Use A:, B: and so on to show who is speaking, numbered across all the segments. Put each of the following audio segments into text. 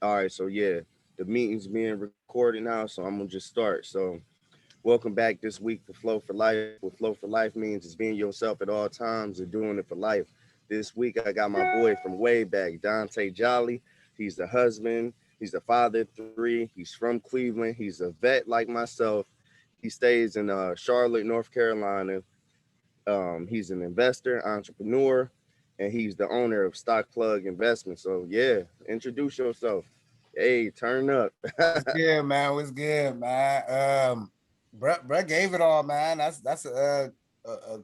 A: All right, so yeah, the meeting's being recorded now, so I'm gonna just start. So, welcome back this week to Flow for Life. What Flow for Life means is being yourself at all times and doing it for life. This week, I got my boy from way back, Dante Jolly. He's the husband. He's the father of three. He's from Cleveland. He's a vet like myself. He stays in Charlotte, North Carolina. He's an investor, entrepreneur, and he's the owner of Stockplug Investment. So yeah, introduce yourself. Hey, turn up.
B: What's good, man? What's good, man? Brett gave it all, man. That's a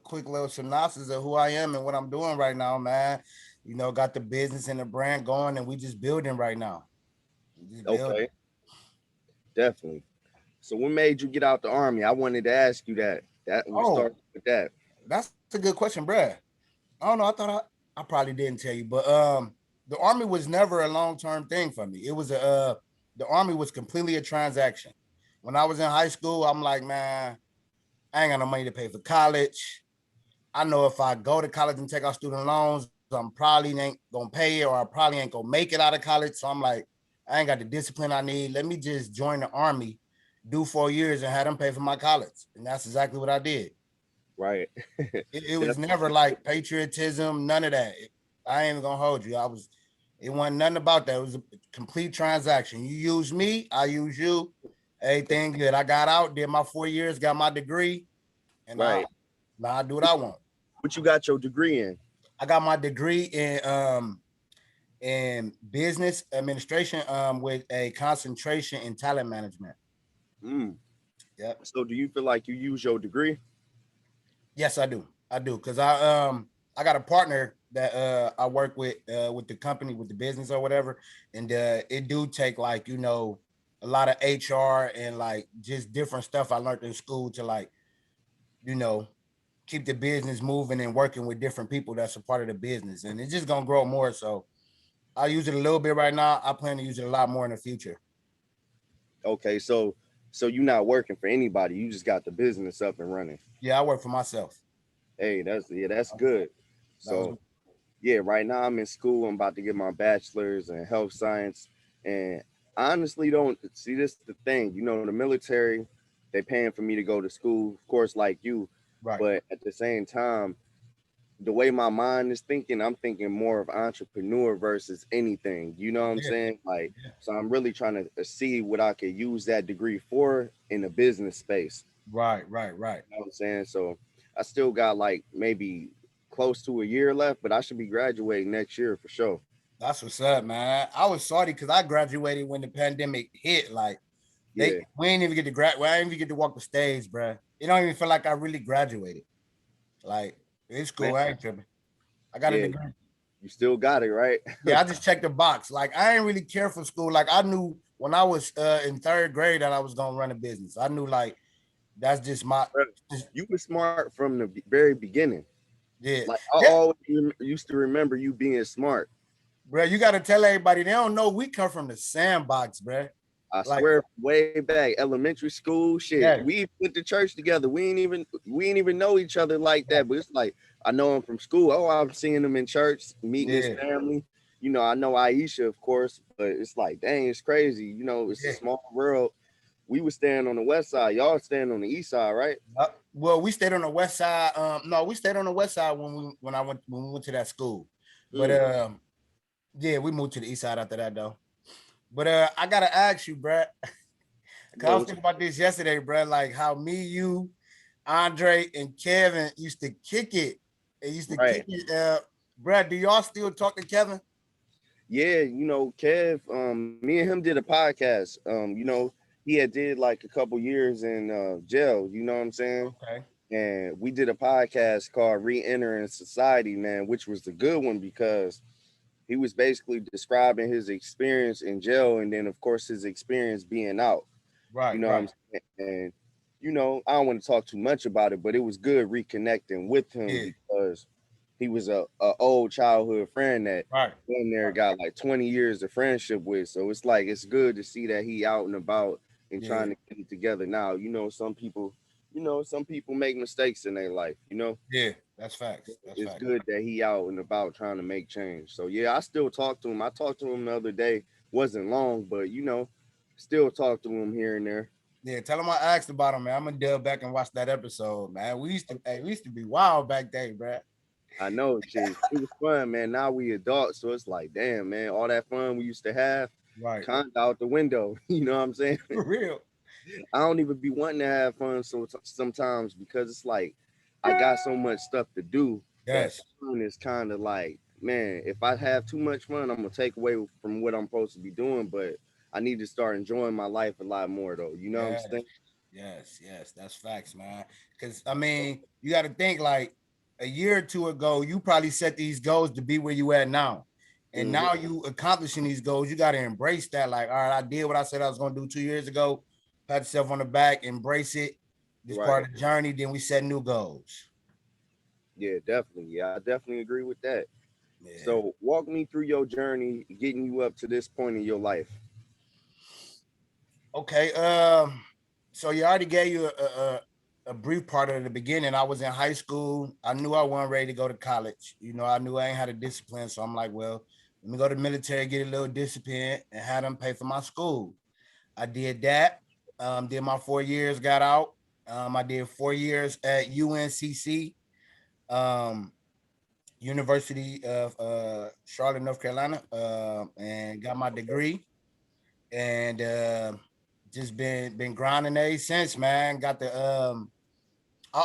B: quick little synopsis of who I am and what I'm doing right now, man. You know, got the business and the brand going, and we just building right now. We just building.
A: Okay, definitely. So what made you get out the army? I wanted to ask you that. That we
B: Oh,
A: start with that.
B: that's a good question, Brett. I don't know. I probably didn't tell you, but the army was never a long term thing for me. It was the army was completely a transaction. When I was in high school, I'm like, man, I ain't got no money to pay for college. I know if I go to college and take out student loans, I'm probably ain't gonna pay it, or I probably ain't gonna make it out of college. So I'm like, I ain't got the discipline I need. Let me just join the army, do 4 years, and have them pay for my college. And that's exactly what I did.
A: Right.
B: It was
A: Definitely.
B: never like patriotism, none of that. I ain't even gonna hold you. It wasn't nothing about that. It was a complete transaction. You use me, I use you. Everything good. I got out, did my 4 years, got my degree, and
A: Right.
B: now I do what I want.
A: What you got your degree in?
B: I got my degree in business administration with a concentration in talent management.
A: Mm.
B: Yep.
A: So do you feel like you use your degree?
B: Yes, I do. I do because I got a partner that I work with the company with the business or whatever, and it do take like a lot of HR and like just different stuff I learned in school to like you know keep the business moving and working with different people that's a part of the business, and it's just gonna grow more. So I use it a little bit right now. I plan to use it a lot more in the future.
A: Okay, so you're not working for anybody. You just got the business up and running.
B: Yeah, I work for myself.
A: Hey, that's good.
B: That was
A: So yeah, right now I'm in school. I'm about to get my bachelor's in health science. And I honestly don't see this the thing. You know, the military, they paying for me to go to school, of course, like you.
B: right.
A: But at the same time, the way my mind is thinking, I'm thinking more of entrepreneur versus anything. You know what I'm
B: Yeah,
A: saying? Like,
B: yeah.
A: so I'm really trying to see what I could use that degree for in the business space.
B: Right, right, right.
A: You know what I'm saying? So I still got like maybe close to a year left, but I should be graduating next year for sure.
B: That's what's up, man. I was sorry because I graduated when the pandemic hit. Like
A: Yeah,
B: we ain't even get to grad. I ain't even get to walk the stage, bro. It don't even feel like I really graduated. Like it's
A: man.
B: cool. I ain't tripping. I got a
A: Yeah,
B: degree.
A: you still got it, right?
B: Yeah, I just checked the box. Like I ain't really care for school. Like I knew when I was in third grade that I was gonna run a business. I knew like that's just my
A: Bro,
B: just,
A: you were smart from the very beginning.
B: yeah.
A: Like I
B: Yeah,
A: always used to remember you being smart.
B: bro. You got to tell everybody they don't know we come from the sandbox, bro.
A: I
B: Like
A: swear, way back elementary school, shit.
B: yeah,
A: We went to church together. We ain't even know each other like
B: yeah,
A: that. But it's like I know him from school. Oh, I'm seeing him in church, meeting his
B: yeah,
A: family. You know, I know Aisha, of course, but it's like, dang, it's crazy. You know, it's a
B: yeah.
A: small world. We were staying on the west side. Y'all staying on the east side, right?
B: Well, we stayed on the west side. No, we stayed on the west side when we went to that school. But
A: Mm,
B: yeah, we moved to the east side after that though. But I gotta ask you, Brett, because I
A: yeah,
B: was thinking about this yesterday, Brett. Like how me, you, Andre, and Kevin used to kick it. They used to kick
A: right.
B: it. Brett, do y'all still talk to Kevin?
A: Yeah, you know, Kev, me and him did a podcast. You know, he had did like a couple years in jail, you know what I'm saying?
B: Okay.
A: And we did a podcast called Re-Entering Society, man, which was the good one because he was basically describing his experience in jail and then of course his experience being out. You
B: Right,
A: know what I'm
B: right.
A: saying? And you know, I don't want to talk too much about it, but it was good reconnecting with him
B: Yeah.
A: because he was a old childhood friend that
B: Right.
A: been there
B: Right.
A: got like 20 years of friendship with. So it's like it's good to see that he out and about and
B: Yeah.
A: trying to get it together now. Some people make mistakes in their life, you know.
B: Yeah. That's facts. That's
A: It's
B: facts.
A: good that he out and about trying to make change. So yeah, I still talk to him. I talked to him the other day. wasn't long, but still talk to him here and there.
B: Yeah, tell him I asked about him, man. I'm gonna delve back and watch that episode, man. We used to be wild back then, bro.
A: I know, shit. It was fun, man. Now we adults, so it's like, damn, man, all that fun we used to have,
B: Right.
A: kind of out the window. You know what I'm saying?
B: For real.
A: I don't even be wanting to have fun so sometimes because it's like I got so much stuff to do that
B: Yes.
A: fun is kind of like, man, if I have too much fun, I'm gonna take away from what I'm supposed to be doing. But I need to start enjoying my life a lot more, though. You know what I'm
B: Yes.
A: saying?
B: Yes. That's facts, man. Cause I mean, you got to think like a year or two ago, you probably set these goals to be where you at now. And
A: Hmm.
B: now you accomplishing these goals, you got to embrace that. Like, all right, I did what I said I was gonna do 2 years ago. Pat yourself on the back, embrace it. This
A: Right.
B: part of the journey. Then we set new goals.
A: Yeah, definitely. Yeah, I definitely agree with that.
B: Yeah.
A: So walk me through your journey getting you up to this point in your life.
B: Okay. So you already gave you a brief part of the beginning. I was in high school. I knew I wasn't ready to go to college. I knew I ain't had a discipline. So I'm like, well, let me go to the military, get a little discipline, and have them pay for my school. I did that. Did my 4 years, got out. I did 4 years at UNCC, um, University of Charlotte, North Carolina, and got my degree. And just been grinding ever since, man. Got the I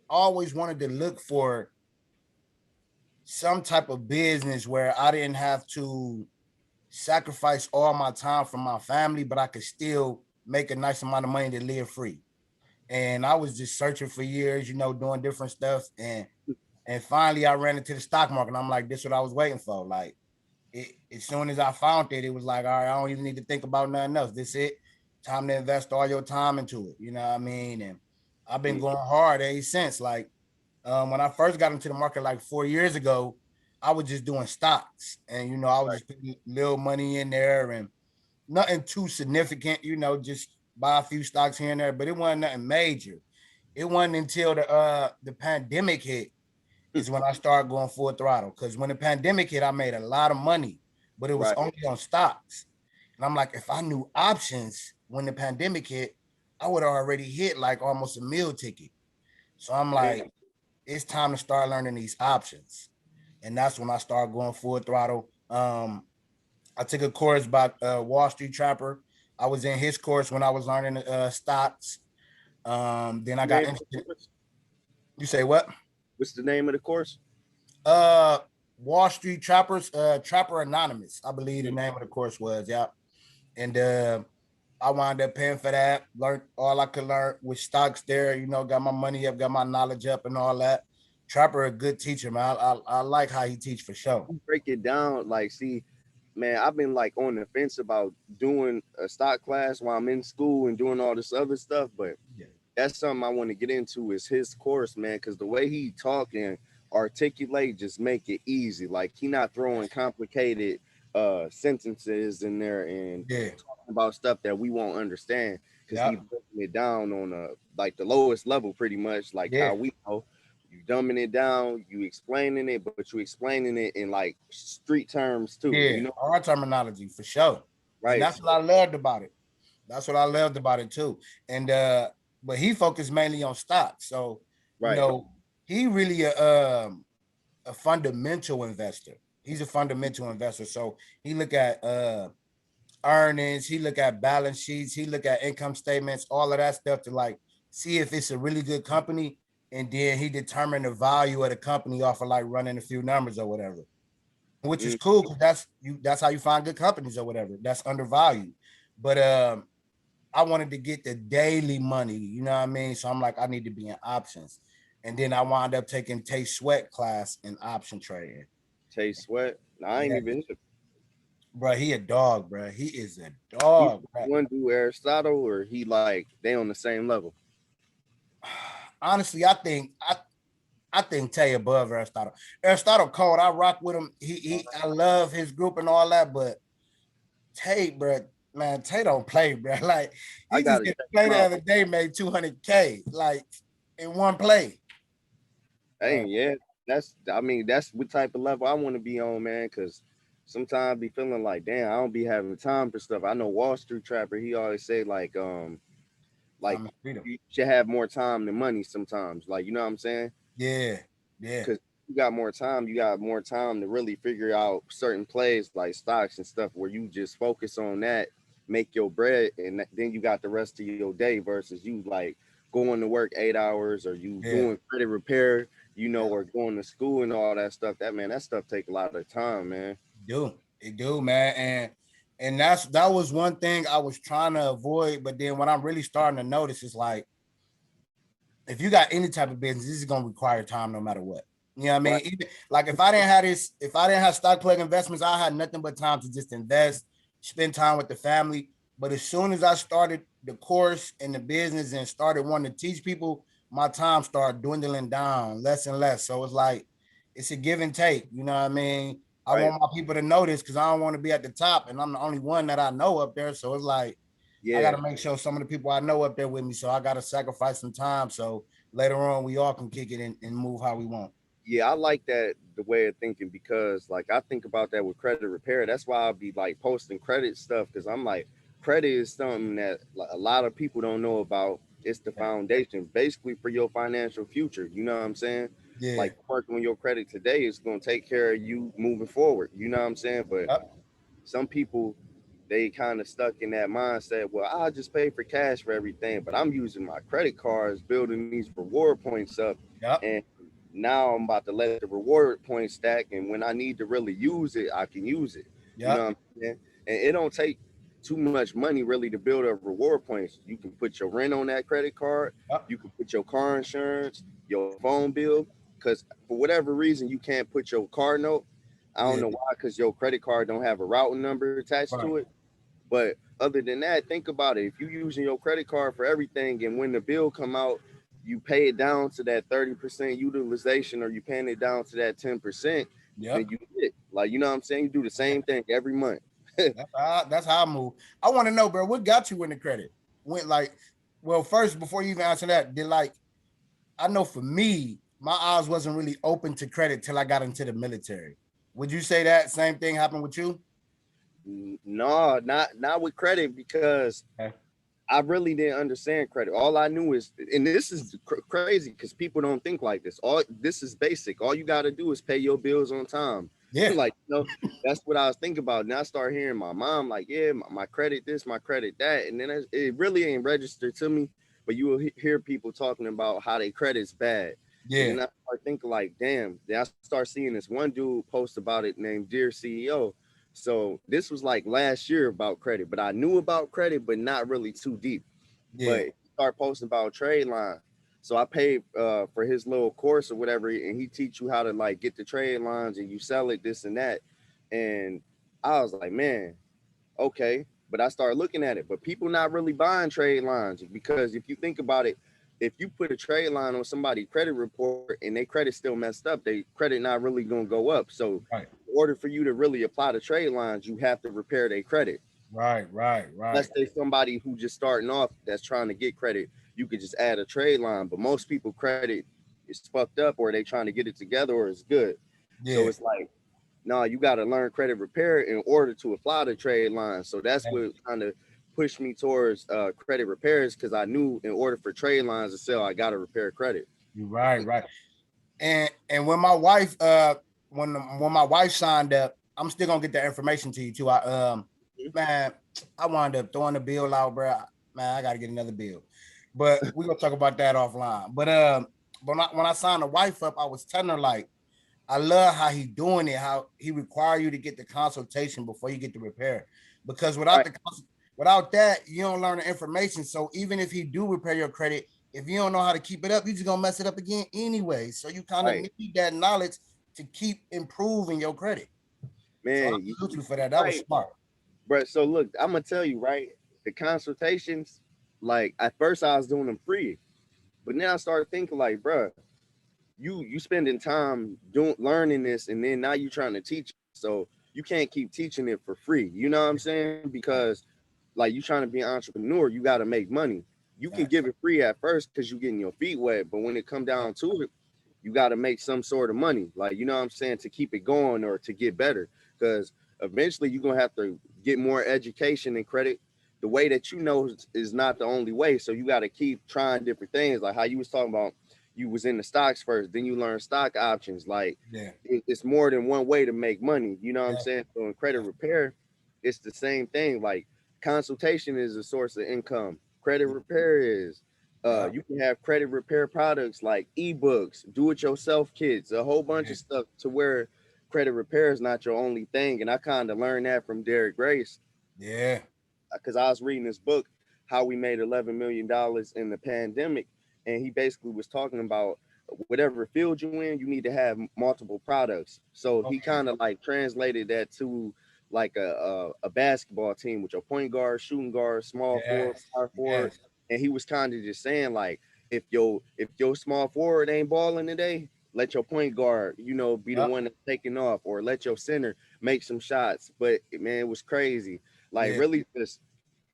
B: always wanted to look for some type of business where I didn't have to sacrifice all my time from my family, but I could still make a nice amount of money to live free. And I was just searching for years, doing different stuff. And finally I ran into the stock market. And I'm like, this is what I was waiting for. Like as soon as I found it, it was like, all right, I don't even need to think about nothing else. This it. Time to invest all your time into it. You know what I mean? And I've been
A: Mm,
B: going hard ever since. Like when I first got into the market like 4 years ago, I was just doing stocks, and I was
A: right.
B: just putting little money in there and nothing too significant. Just buy a few stocks here and there, but it wasn't nothing major. It wasn't until the pandemic hit is when I started going full throttle. Because when the pandemic hit, I made a lot of money, but it was
A: Right.
B: only on stocks. And I'm like, if I knew options when the pandemic hit, I would have already hit like almost a meal ticket. So I'm
A: Damn.
B: like, it's time to start learning these options. And that's when I started going full throttle. I took a course by Wall Street Trapper. I was in his course when I was learning stocks. Then I got
A: Name of
B: interested.
A: the course?
B: You say what?
A: What's the name of the course?
B: Uh, Wall Street Trappers, Trapper Anonymous, I believe the
A: Mm,
B: name of the course was. Yeah, and I wound up paying for that. Learned all I could learn with stocks there. Got my money up, got my knowledge up, and all that. Trapper a good teacher, man. I like how he teach for sure.
A: break it down. Like, see, man, I've been like on the fence about doing a stock class while I'm in school and doing all this other stuff, but
B: Yeah,
A: that's something I want to get into is his course, man, because the way he talk and articulate just make it easy. Like he not throwing complicated sentences in there and
B: yeah,
A: talking about stuff that we won't understand because
B: yeah,
A: he breaking it down on like the lowest level pretty much, like how
B: yeah,
A: we know. You dumbing it down, you explaining it, but you explaining it in like street terms too,
B: yeah. Our terminology for sure, and
A: right?
B: that's what I loved about it. That's what I loved about it too. And but he focused mainly on stocks, so you
A: Right.
B: know he really a fundamental investor. He's a fundamental investor. So he look at earnings, he look at balance sheets, he look at income statements, all of that stuff to like see if it's a really good company. And then he determined the value of the company off of like running a few numbers or whatever, which is
A: Mm,
B: cool because that's how you find good companies or whatever. That's undervalued. But I wanted to get the daily money, you know what I mean? So I'm like, I need to be in options. And then I wound up taking Tay Sweat class in option trading.
A: Taste sweat. Nah, I ain't
B: Yeah,
A: even.
B: bro, he a dog, bro. He is a
A: He
B: dog, bro.
A: one do Aristotle or he like they on the same level.
B: Honestly, I think Tay above Aristotle. Aristotle cold. I rock with him. I love his group and all that, but Tay, bro, man, Tay don't play, bro. Like
A: I
B: he just
A: gotta
B: did
A: check
B: a play
A: him
B: the
A: out.
B: other day, made 200K like in one play.
A: Hey,
B: Uh,
A: yeah, that's I mean that's what type of level I want to be on, man. Cause sometimes I be feeling like, damn, I don't be having time for stuff. I know Wall Street Trapper, he always say like
B: Time and freedom.
A: you should have more time than money sometimes. Like, you know what I'm saying?
B: Yeah, yeah,
A: Because you got more time to really figure out certain plays like stocks and stuff where you just focus on that, make your bread, and then you got the rest of your day versus you like going to work 8 hours or you
B: yeah,
A: doing credit repair,
B: yeah.
A: or going to school and all that stuff. That stuff take a lot of time, man.
B: It do, man, and that was one thing I was trying to avoid. But then what I'm really starting to notice is like, if you got any type of business, this is gonna require time no matter what. You know what I
A: Right.
B: mean? Even like if I didn't have stock plug investments, I had nothing but time to just invest, spend time with the family. But as soon as I started the course and the business and started wanting to teach people, my time started dwindling down less and less. So it's like it's a give and take. You know what I mean? I
A: Right.
B: want my people to know this because I don't want to be at the top, and I'm the only one that I know up there. So it's like I got
A: Yeah.
B: to make sure some of the people I know up there with me. So I got to sacrifice some time. So later on, we all can kick it and move how we want.
A: Yeah, I like that the way of thinking because like I think about that with credit repair. That's why I'll be like posting credit stuff because I'm like credit is something that like, a lot of people don't know about. It's the
B: Yeah.
A: foundation basically for your financial future. You know what I'm saying?
B: Yeah.
A: Like working on your credit today is going to take care of you moving forward. You know what I'm saying? But
B: Yep.
A: some people they kind of stuck in that mindset. Well, I'll just pay for cash for everything, but I'm using my credit cards, building these reward points up,
B: Yep.
A: and now I'm about to let the reward points stack. And when I need to really use it, I can use it. You know
B: Yep.
A: what I'm saying? And it don't take too much money really to build up reward points. You can put your rent on that credit card.
B: Yep.
A: You can put your car insurance, your phone bill. Because for whatever reason you can't put your car note. I don't
B: Yeah.
A: know why. Because your credit card don't have a routing number attached to
B: Right.
A: it. But other than that, think about it. If you're using your credit card for everything, and when the bill come out, you pay it down to that 30% utilization, or you paying it down to that 10%, then
B: Yep.
A: you get like you know what I'm saying. You do the same thing every month.
B: That's how I move. I want to know, bro, what got you in the credit? Went like, well, first before you even answer that, did like I know for me, my eyes wasn't really open to credit till I got into the military. Would you say that same thing happened with you?
A: No, not with credit because
B: Okay.
A: I really didn't understand credit. All I knew is, and this is crazy because people don't think like this. All this is basic. All you got to do is pay your bills on time.
B: Yeah.
A: Like, that's what I was thinking about. And I start hearing my mom like, yeah, my credit this, my credit that, and then it really ain't registered to me. But you will hear people talking about how their credit's bad, and
B: Yeah.
A: then I start thinking like, damn. Then I start seeing this one dude post about it named Dear CEO. So this was like last year about credit, but I knew about credit, but not really too deep.
B: Yeah.
A: But he started posting about trade line. So I paid for his little course or whatever, and he teach you how to like get the trade lines and you sell it, this and that. And I was like, man, okay. But I started looking at it, but people not really buying trade lines because if you think about it, if you put a trade line on somebody's credit report and their credit still messed up, they credit not really gonna go up. So
B: Right.
A: in order for you to really apply the trade lines, you have to repair their credit.
B: Right. Right.
A: Unless
B: Right.
A: they somebody who just starting off that's trying to get credit, you could just add a trade line. But most people credit is fucked up or they trying to get it together or it's good. So
B: Yeah.
A: it's like, no, you got to learn credit repair in order to apply the trade line. So that's what kind of pushed me towards credit repairs because I knew in order for trade lines to sell, I got to repair credit.
B: You're right. Right. And when my wife when my wife signed up, I'm still gonna get that information to you too. Man, I wound up throwing the bill out, bro. Man, I gotta get another bill. But we're gonna talk about that offline. But when I signed the wife up, I was telling her like I love how he doing it, how he require you to get the consultation before you get the repair. Because
A: Right,
B: without that, you don't learn the information. So even if he do repair your credit, if you don't know how to keep it up, you just gonna mess it up again anyway. So you kind of
A: right,
B: need that knowledge to keep improving your credit. So I
A: man,
B: salute you for that. That was
A: right,
B: smart.
A: bro. So look, I'm gonna tell you, right, the consultations, like at first I was doing them free, but then I started thinking like, bro, you spending time doing learning this and then now you trying to teach it. So you can't keep teaching it for free. You know what I'm saying?
B: Right.
A: Because like you trying to be an entrepreneur, you got to make money. You can give
B: Facts.
A: it free at first because you getting your feet wet, but when it come
B: Yep.
A: down to it, you got to make some sort of money. Like you know what I'm saying to keep it going or to get better. Because eventually you're gonna have to get more education and credit. The way that you know is not the only way. So you got to keep trying different things. Like how you was talking about, you was in the stocks first, then you learn stock options. Like
B: Yeah.
A: it's more than one way to make money. You know what I'm
B: Definitely.
A: saying? So in credit repair, it's the same thing. Like consultation is a source of income. Credit repair is.
B: Yeah.
A: You can have credit repair products like ebooks, do-it-yourself kits, a whole bunch
B: Yeah.
A: of stuff to where credit repair is not your only thing. And I kind of learned that from Derek Grace
B: Yeah.
A: because I was reading this book, How We Made $11 million in the Pandemic, and he basically was talking about whatever field you in, you need to have multiple products. So he
B: Okay.
A: kind of like translated that to like a basketball team with your point guard, shooting guard, small forward,
B: Yes.
A: power forward,
B: Yes.
A: and he was kind of just saying like if your small forward ain't balling today, let your point guard, be the
B: Yep.
A: one that's taking off, or let your center make some shots. But man, it was crazy, like
B: Yeah.
A: really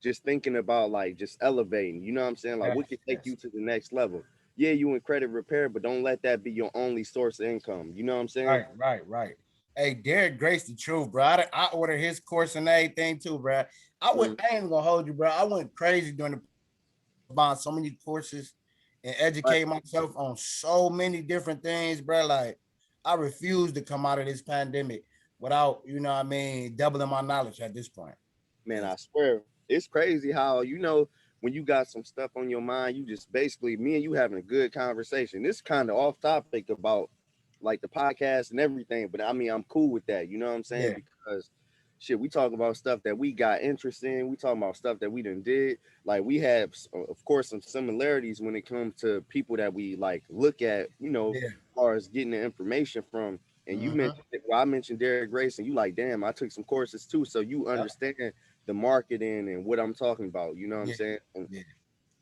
A: just thinking about like just elevating, you know what I'm saying? Like
B: Yes.
A: what could take you
B: Yes.
A: to the next level? Yeah, you in credit repair, but don't let that be your only source of income. You know what I'm saying?
B: Right. Right. Right. Hey, Derek Grace, the truth, bro. I ordered his course and everything too, bro.
A: Mm,
B: I ain't even gonna hold you, bro. I went crazy during the pandemic. I was buying so many courses and
A: right.
B: educate myself on so many different things, bro. Like I refuse to come out of this pandemic without, what I mean, doubling my knowledge at this point.
A: Man, I
B: 'Cause,
A: swear, it's crazy how when you got some stuff on your mind, you just basically me and you having a good conversation. This kind of off topic about like the podcast and everything, but I mean I'm cool with that. You know what I'm saying?
B: yeah,
A: Because shit, we talk about stuff that we got interest in. We talking about stuff that we done did. Like we have, of course, some similarities when it comes to people that we like look at.
B: yeah,
A: As far as getting the information from. And you
B: mm-hmm,
A: mentioned, well, I mentioned Derek Grace, and you like, damn, I took some courses too, so you
B: yep,
A: understand the marketing and what I'm talking about. You know what I'm
B: yeah,
A: saying? And,
B: yeah.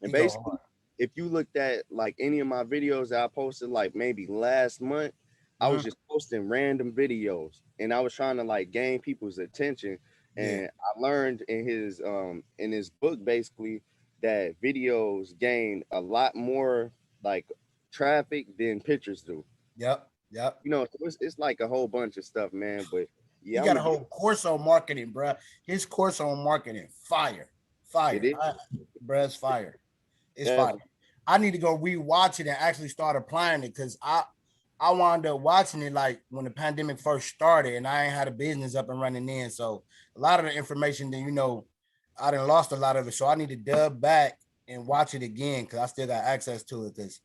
A: and
B: He go
A: basically,
B: hard.
A: if you looked at like any of my videos that I posted like maybe last month, I was
B: Mm-hmm,
A: just posting random videos and I was trying to like gain people's attention.
B: yeah,
A: And I learned in his book basically that videos gain a lot more like traffic than pictures do.
B: yep, yep.
A: So it's like a whole bunch of stuff, man. But
B: He
A: yeah, I'm
B: got a
A: gonna get
B: whole course on marketing, bro. His course on marketing, fire,
A: it
B: fire,
A: is
B: bruh, it's fire. It's fire.
A: definitely
B: I need to go rewatch it and actually start applying it because I wound up watching it like when the pandemic first started and I ain't had a business up and running in. So a lot of the information that I done lost a lot of it. So I need to dub back and watch it again because I still got access to it. Because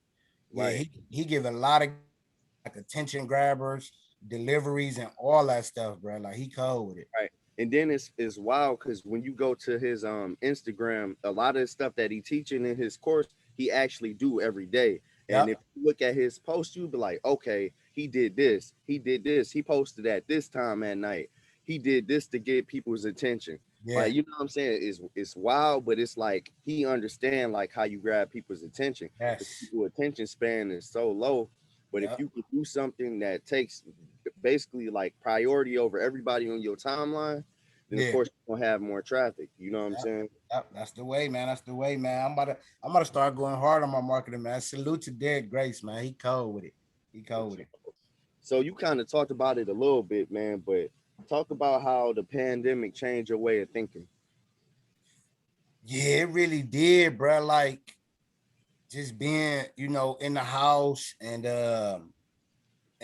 B: yeah,
A: right.
B: he give a lot of game on like attention grabbers, deliveries, and all that stuff, bro. Like he cold with it.
A: Right. And then it's wild because when you go to his Instagram, a lot of the stuff that he teaching in his course, he actually do every day. And if
B: Yep.
A: you look at his post, you'll be like, okay, he did this, he posted at this time at night, he did this to get people's attention. Like
B: Yeah.
A: you know what I'm saying? It's wild, but it's like he understand like how you grab people's attention because
B: Yes.
A: people's attention span is so low. But if
B: Yep.
A: you could do something that takes basically like priority over everybody on your timeline, then of
B: Yeah.
A: course you're gonna have more traffic. You know what I'm
B: Yep.
A: saying?
B: Yep. That's the way, man. That's the way, man. I'm about to start going hard on my marketing, man. Salute to Dead Grace, man. He cold with it. He cold with it.
A: So you kind of talked about it a little bit, man, but talk about how the pandemic changed your way of thinking.
B: Yeah, it really did, bro. Like just being, in the house and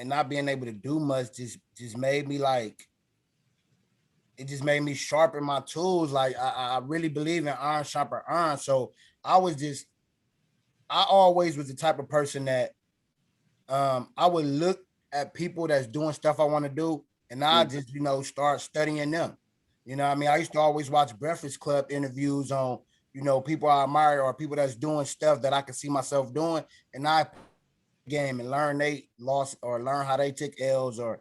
B: not being able to do much just made me like it just made me sharpen my tools. Like I really believe in iron sharper iron. So I was just I always was the type of person that I would look at people that's doing stuff I want to do, and I
A: Mm,
B: just start studying them. What I mean, I used to always watch Breakfast Club interviews on people I admire or people that's doing stuff that I could see myself doing, and I pick my brain in the game and learn they lost or learn how they took L's or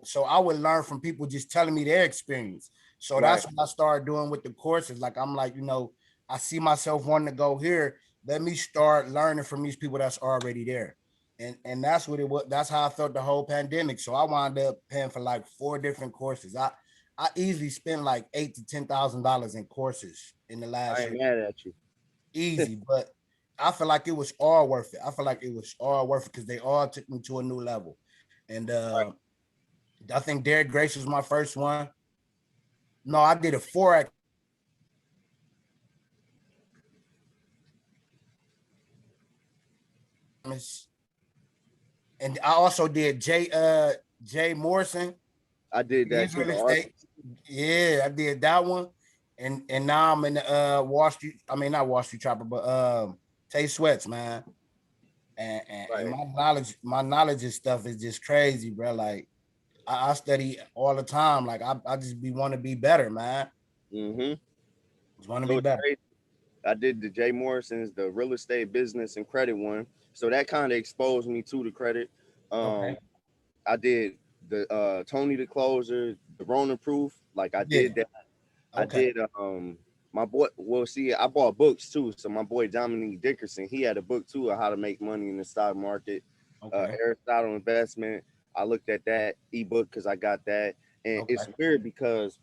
B: so I would learn from people just telling me their experience. So
A: right.
B: that's what I started doing with the courses. Like I'm like, I see myself wanting to go here. Let me start learning from these people that's already there. And that's what it was. That's how I felt the whole pandemic. So I wound up paying for like 4 different courses. I easily spent like $8,000 to $10,000 in courses in the last
A: I ain't
B: year.
A: mad at you.
B: Easy, but I feel like it was all worth it. I feel like it was all worth it because they all took me to a new level. And
A: Right.
B: I think Derek Grace was my first one. No, I did a Forex, and I also did Jay Morrison.
A: I did that
B: His
A: too.
B: real
A: The art.
B: estate. Yeah, I did that one. And now I'm in the Wall Street. I mean, not Wall Street Chopper, but Tay Sweats, man. And
A: Right.
B: my knowledge and stuff is just crazy, bro. Like I study all the time. Like I just be want to be better, man.
A: Mm-hmm.
B: Just want to
A: So
B: be
A: it's
B: better.
A: crazy. I did the Jay Morrison's, the real estate business and credit one. So that kind of exposed me to the credit. Um,
B: Okay.
A: I did the Tony the Closer, the Rona Proof. Like I
B: Yeah.
A: did that. I
B: Okay.
A: did my boy. Well, see, I bought books too. So my boy Dominique Dickerson, he had a book too of how to make money in the stock market.
B: Okay.
A: Aristotle Investment. I looked at that ebook because I got that, and
B: Okay.
A: it's weird because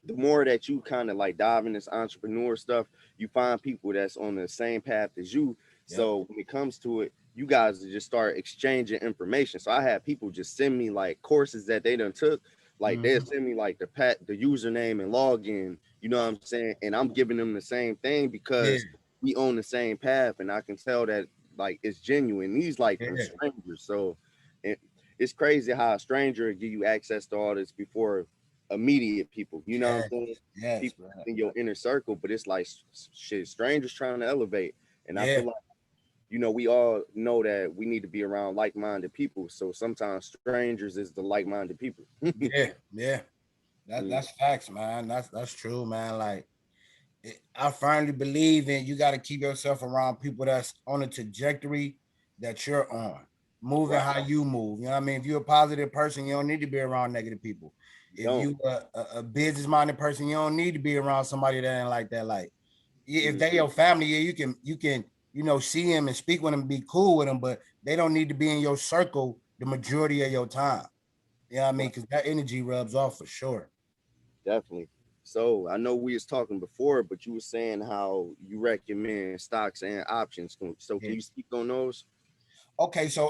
A: the more that you kind of like dive in this entrepreneur stuff, you find people that's on the same path as you.
B: Yep.
A: So when it comes to it, you guys just start exchanging information. So I had people just send me like courses that they done took. Like they'll
B: Mm-hmm.
A: send me like the username and login, you know what I'm saying? And I'm giving them the same thing
B: Yeah.
A: because we own the same path and I can tell that like it's genuine. These like from
B: Yeah.
A: strangers. So it, it's crazy how a stranger will give you access to all this before immediate people. You know what I'm
B: Yes.
A: saying?
B: Yes,
A: People
B: bro.
A: in your inner circle, but it's like shit, strangers trying to elevate. And I
B: Yeah.
A: feel like, we all know that we need to be around like-minded people. So sometimes strangers is the like-minded people.
B: Yeah. Yeah.
A: Mm,
B: That's facts, man. That's true, man. Like I firmly believe in you got to keep yourself around people that's on a trajectory that you're on, moving
A: right.
B: how you move. You know what I mean? If you're a positive person, you don't need to be around negative people.
A: You
B: If
A: don't.
B: you a business minded person, you don't need to be around somebody that ain't like that. Like if
A: Mm,
B: they your family, yeah, you can see them and speak with them, be cool with them, but they don't need to be in your circle the majority of your time. You know what I mean?
A: right.
B: Because that energy rubs off for sure.
A: Definitely. So I know we was talking before, but you were saying how you recommend stocks and options. So can you
B: Yeah.
A: speak on those?
B: Okay, so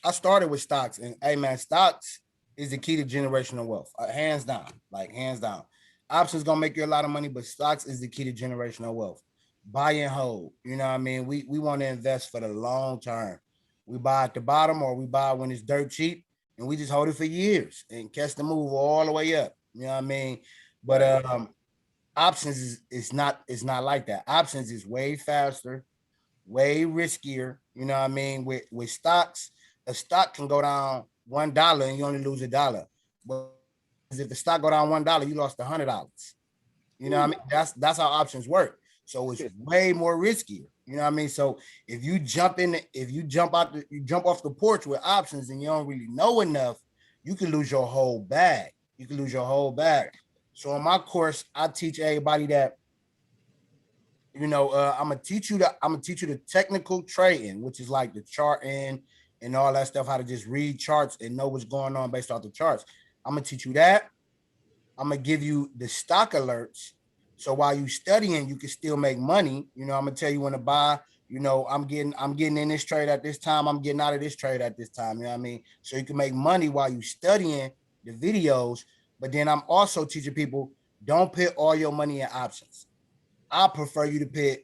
B: I started with stocks, and hey man, stocks is the key to generational wealth, hands down, like hands down. Options gonna make you a lot of money, but stocks is the key to generational wealth. Buy and hold. You know what I mean? We want to invest for the long term. We buy at the bottom, or we buy when it's dirt cheap, and we just hold it for years and catch the move all the way up. You know what I mean? But
A: Right.
B: options is not like that. Options is way faster, way riskier. You know what I mean? With stocks, a stock can go down $1 and you only lose $1. But options, if the stock go down $1, you lost $100. You know what I
A: Ooh.
B: mean? That's how options work. So it's way more riskier. You know what I mean? So if you jump you jump off the porch with options and you don't really know enough, you can lose your whole bag. You can lose your whole bag. So in my course, I teach everybody that I'm gonna teach you the technical trading, which is like the charting and all that stuff, how to just read charts and know what's going on based off the charts. I'm gonna teach you that. I'm gonna give you the stock alerts. So while you studying, you can still make money. I'm gonna tell you when to buy. I'm getting in this trade at this time. I'm getting out of this trade at this time. You know what I mean? So you can make money while you studying the videos. But then I'm also teaching people don't put all your money in options. I prefer you to put,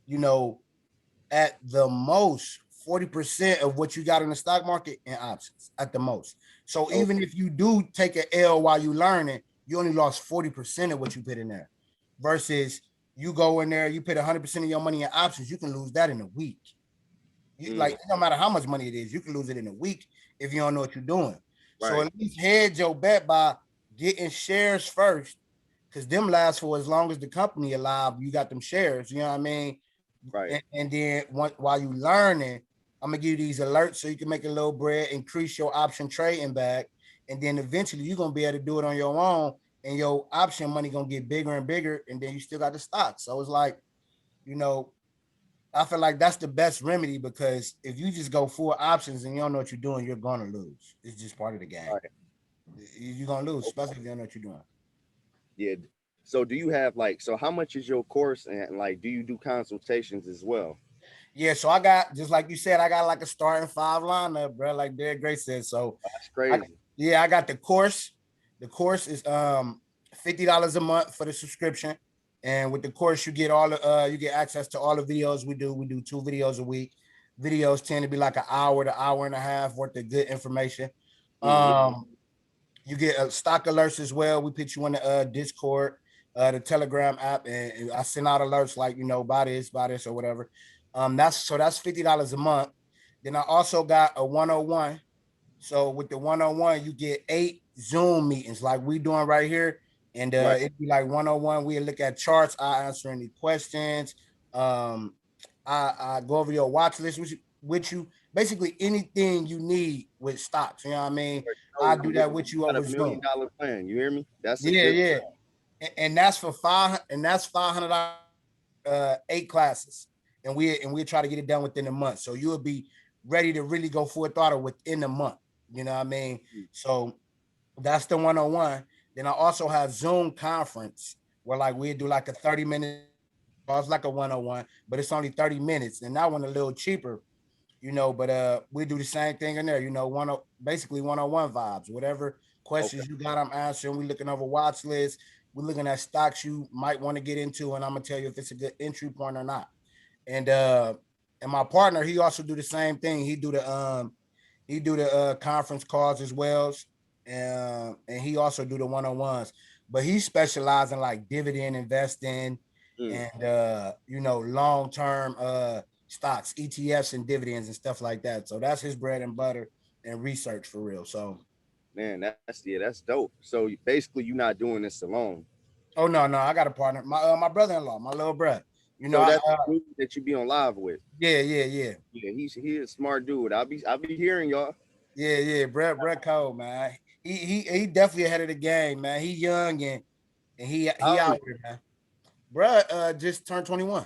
B: you know, at the most 40% of what you got in the stock market in options at the most. So even
A: Okay.
B: if you do take an L while you learning, you only lost 40% of what you put in there. Versus you go in there, you put 100% of your money in options, you can lose that in a week. Like
A: Mm,
B: no matter how much money it is, you can lose it in a week if you don't know what you're doing. So
A: right.
B: at least hedge your bet by getting shares first, because them last for as long as the company alive. You got them shares, you know what I mean?
A: Right.
B: And then while you learning, I'm gonna give you these alerts so you can make a little bread, increase your option trading back, and then eventually you're gonna be able to do it on your own, and your option money gonna get bigger and bigger, and then you still got the stock. So it's like, you know, I feel like that's the best remedy, because if you just go full options and you don't know what you're doing, you're gonna lose. It's just part of the game.
A: Right.
B: You're gonna lose,
A: Okay.
B: especially if you don't know what you're doing.
A: Yeah. So do you have like, so how much is your course, and like do you do consultations as well?
B: Yeah, so I got, just like you said, I got like a starting five lineup, bro. Like Derek Gray said. So
A: That's
B: I
A: crazy.
B: yeah, I got the course. The course is $50 a month for the subscription. And with the course, you get all the you get access to all the videos we do. We do 2 videos a week. Videos tend to be like an hour to hour and a half worth of good information.
A: Hmm.
B: Um, you get stock alerts as well. We put you in the Discord, the Telegram app, and I send out alerts like, buy this or whatever. That's $50 a month. Then I also got a 101. So with the 101, you get 8 Zoom meetings like we doing right here. And
A: Right.
B: it'd be like 101. We look at charts. I answer any questions. Um, I go over your watch list with you. Basically anything you need with stocks. You know what I mean? I do
A: You
B: that with you
A: got
B: over
A: a million
B: Zoom.
A: dollar plan. You hear me? That's a
B: Yeah,
A: good
B: yeah.
A: plan.
B: And that's for $500 8 classes. And we try to get it done within a month. So you'll be ready to really go full throttle within a month. You know what I mean? So that's the 101. Then I also have Zoom conference where like we do like a 30-minute call. It's like a 101, but it's only 30 minutes. And that one a little cheaper, but we do the same thing in there, basically 101 vibes. Whatever
A: Okay.
B: questions you got, I'm answering. We looking over watch lists. We're looking at stocks you might want to get into, and I'm gonna tell you if it's a good entry point or not. And my partner, he also do the same thing. He do the conference calls as well, and he also do the 101s. But he specializes in like dividend investing
A: Mm.
B: and long term stocks, ETFs, and dividends and stuff like that. So that's his bread and butter and research for real. So
A: Man, that's dope. So basically, you're not doing this alone.
B: oh no, I got a partner, my brother-in-law, my little brother. You know,
A: So
B: I
A: that's the dude that you be on live with.
B: yeah.
A: Yeah, he a smart dude. I'll be hearing y'all.
B: Yeah. Brett Cole, man. He definitely ahead of the game, man. He young and he
A: How old
B: out
A: is
B: here, man. Brett just turned 21.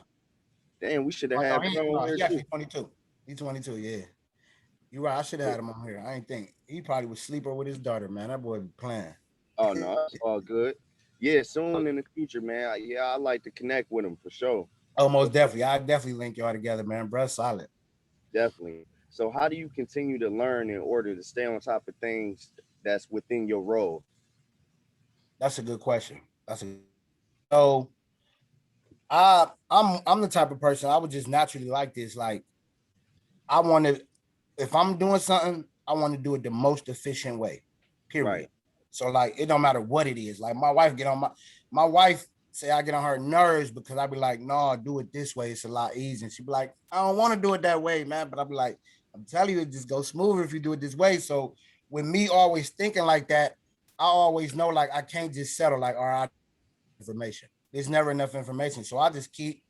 A: he? Damn, we should have
B: Oh, no,
A: had bro on here
B: he
A: too.
B: actually 22. He's 22, yeah. You're right. I should have
A: Yeah.
B: had him on here. I ain't think he probably was sleeper with his daughter, man. That boy be playing.
A: Oh no, it's all good. Yeah, soon in the future, man. Yeah, I like to connect with him for sure.
B: Oh,
A: So
B: most definitely. I definitely link y'all together, man. Brett's solid.
A: definitely. So how do you continue to learn in order to stay on top of things that's within your role?
B: That's a good question. So I'm the type of person I would just naturally like this. Like I want to, if I'm doing something, I want to do it the most efficient way.
A: Right.
B: Period. So like it don't matter what it is. Like my wife say I get on her nerves because I be like, no, do it this way. It's a lot easier. And she be like, I don't want to do it that way, man. But I be like, I'm telling you, it just goes smoother if you do it this way. So with me always thinking like that, I always know like I can't just settle like, all right, information. There's never enough information. So I just keep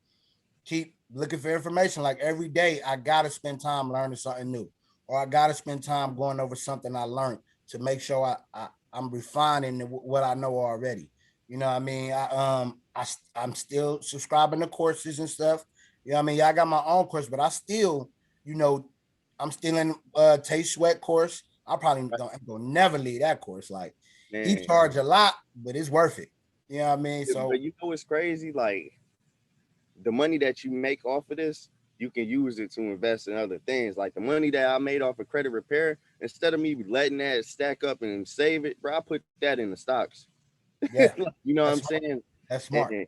B: looking for information. Like every day, I gotta spend time learning something new, or I gotta spend time going over something I learned to make sure I'm refining what I know already. You know what I mean? I'm still subscribing to courses and stuff. You know what I mean? Yeah, I got my own course, but I still, you know, I'm still in Taste Sweat course. I probably
A: Right.
B: don't I'm gonna never leave that course. Like he
A: Man,
B: charge a lot, but it's worth it. You know what I mean?
A: but
B: So
A: you know what's crazy? Like the money that you make off of this, you can use it to invest in other things. Like the money that I made off of credit repair, instead of me letting that stack up and save it, bro, I put that in the stocks.
B: yeah,
A: You know what I'm
B: that's smart.
A: saying?
B: That's
A: And,
B: smart.
A: and,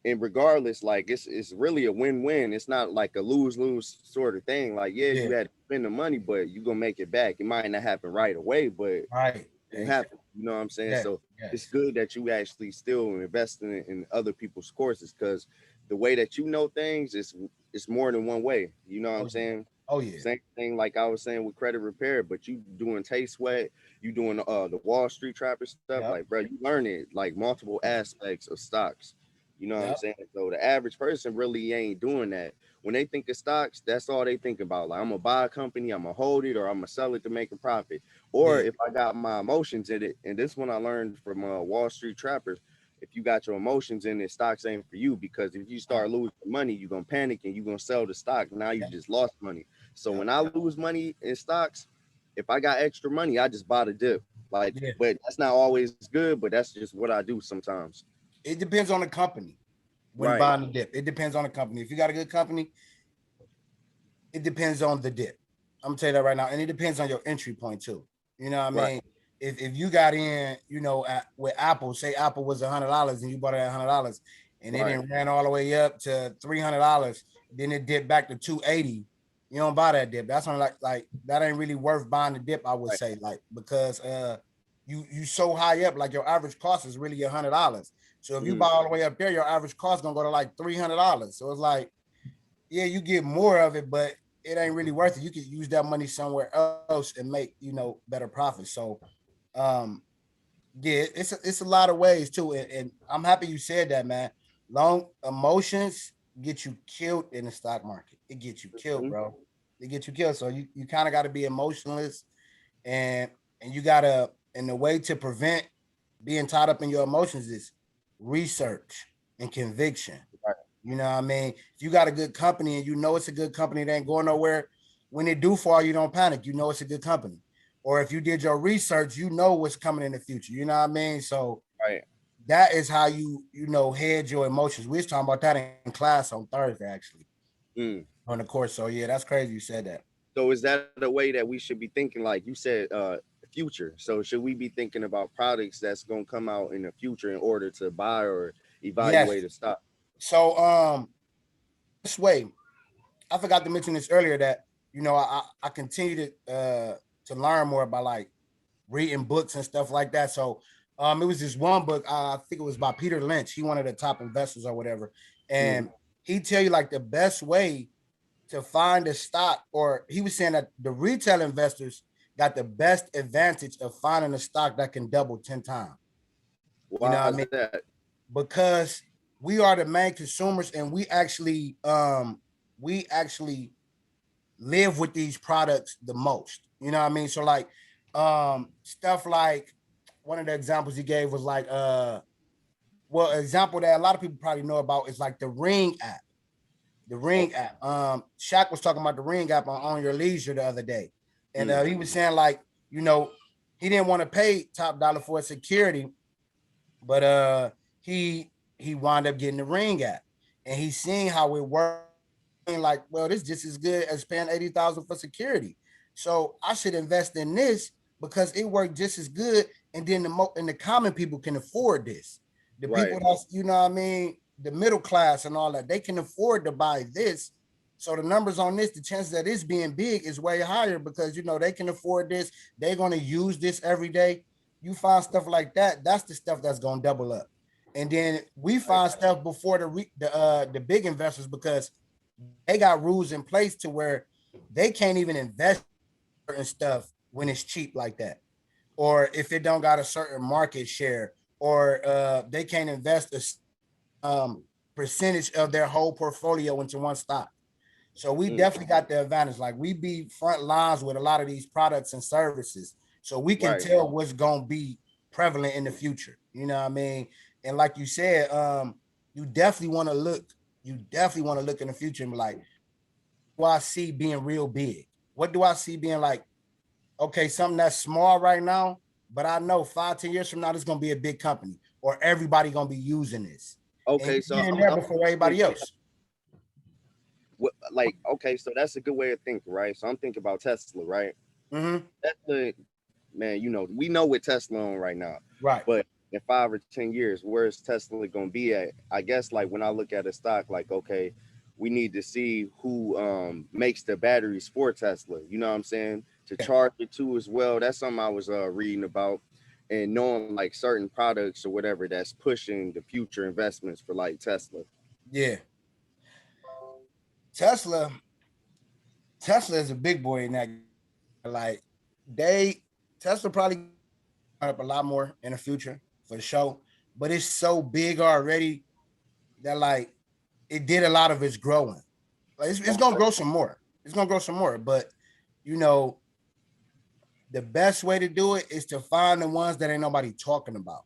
A: and regardless, like it's really a win-win. It's not like a lose-lose sort of thing. Like, yeah,
B: Yeah.
A: you had to spend the money, but you gonna make it back. It might not happen right away, but
B: Right.
A: will
B: Exactly.
A: happen. You know what I'm saying?
B: Yes.
A: So it's
B: Yes.
A: good that you actually still investing in other people's courses because the way that you know things is it's more than one way. You know what I'm
B: Oh yeah.
A: saying?
B: Oh yeah.
A: Same thing like I was saying with credit repair, but you doing Taste Sweat, you doing the Wall Street Trapper stuff, like
B: Yep.
A: bro, you learn it like multiple aspects of stocks. You know what I'm
B: Yep.
A: saying? So the average person really ain't doing that. When they think of stocks, that's all they think about. Like I'm gonna buy a company, I'm gonna hold it, or I'm gonna sell it to make a profit. Or
B: Yeah.
A: if I got my emotions in it, and this one I learned from Wall Street Trappers, if you got your emotions in it, stocks ain't for you because if you start losing money, you're gonna panic and you're gonna sell the stock. Now you
B: Yep.
A: just lost money. So
B: Yep.
A: when I lose money in stocks, if I got extra money, I just buy the dip. Like,
B: Yeah.
A: but that's not always good, but that's just what I do sometimes.
B: It depends on the company when
A: Right.
B: buying the dip. It depends on the company. If you got a good company, it depends on the dip. I'm gonna tell you that right now, and it depends on your entry point too. You know what I
A: Right.
B: mean? If you got in, with Apple, say Apple was $100 and you bought it at $100, and it
A: Right.
B: then ran all the way up to $300, then it dipped back to 280. You don't buy that dip. That's on like that ain't really worth buying the dip. I would
A: Right.
B: say like because you so high up, like your average cost is really $100. So if you buy
A: Mm,
B: all the way up there, your average cost gonna go to like $300. So it's like, yeah, you get more of it, but it ain't really worth it. You could use that money somewhere else and make better profits. So, um, yeah, it's a lot of ways too, and I'm happy you said that, man. Long emotions get you killed in the stock market. It gets you killed,
A: mm,
B: bro. It gets you killed. So you kind of got to be emotionless, and you gotta, and the way to prevent being tied up in your emotions is research and conviction.
A: right.
B: You know what I mean? If you got a good company and you know it's a good company, it ain't going nowhere. When it do fall, you don't panic. You know it's a good company. Or if you did your research, you know what's coming in the future. You know what I mean? So
A: Right.
B: that is how hedge your emotions. We was talking about that in class on Thursday, actually,
A: Mm.
B: on the course. So yeah, that's crazy you said that.
A: So is that a way that we should be thinking, like you said, future? So should we be thinking about products that's gonna come out in the future in order to buy or
B: Yes.
A: evaluate a stock?
B: So this way, I forgot to mention this earlier that I continue to learn more about like reading books and stuff like that. So it was this one book, I think it was by Peter Lynch. He one of the top investors or whatever.
A: Mm.
B: And he tell you like the best way to find a stock, or he was saying that the retail investors got the best advantage of finding a stock that can double 10 times. You know
A: Why
B: what
A: is
B: I mean?
A: that?
B: Because we are the main consumers and we actually live with these products the most. You know what I mean? So like stuff like one of the examples he gave was like well, an example that a lot of people probably know about is like the Ring app. The Ring
A: Okay.
B: app. Shaq was talking about the Ring app on Your Leisure the other day. And
A: Mm.
B: he was saying like, you know, he didn't want to pay top dollar for security, but he wound up getting the Ring app. And he's seeing how it works. Like, well, this just as good as paying 80,000 for security. So I should invest in this because it worked just as good. And then and the common people can afford this. The
A: Right.
B: people that's what I mean, the middle class and all that, they can afford to buy this. So the numbers on this, the chances that it's being big is way higher because they can afford this. They're gonna use this every day. You find stuff like that, that's the stuff that's gonna double up. And then we
A: Right.
B: find stuff before the big investors because they got rules in place to where they can't even invest in certain stuff when it's cheap like that, or if it don't got a certain market share, or they can't invest percentage of their whole portfolio into one stock. So we
A: Mm.
B: definitely got the advantage. Like we be front lines with a lot of these products and services, so we can
A: Right.
B: tell what's gonna be prevalent in the future. You know what I mean? And like you said, you definitely want to look. You definitely want to look in the future and be like, what do I see being real big? What do I see being like? Okay, something that's small right now, but I know 5, 10 years from now, this is gonna be a big company, or everybody gonna be using this, and
A: Okay.
B: you
A: So
B: get in there
A: I'm
B: before
A: curious,
B: everybody else.
A: like, okay, so that's a good way of thinking, right? So I'm thinking about Tesla, right?
B: Mm-hmm.
A: Tesla, man, we know what Tesla on right now,
B: Right.
A: but in 5 or 10 years, where's Tesla gonna be at? I guess like when I look at a stock, like, okay, we need to see who makes the batteries for Tesla. You know what I'm saying? To
B: Yeah.
A: charge it too as well. That's something I was reading about, and knowing like certain products or whatever that's pushing the future investments for like Tesla.
B: Yeah. Tesla. Tesla is a big boy in that. Like they Tesla probably up a lot more in the future for the show, but it's so big already that like it did a lot of its growing. Like it's gonna
A: Okay.
B: grow some more. It's gonna grow some more, but you know the best way to do it is to find the ones that ain't nobody talking about.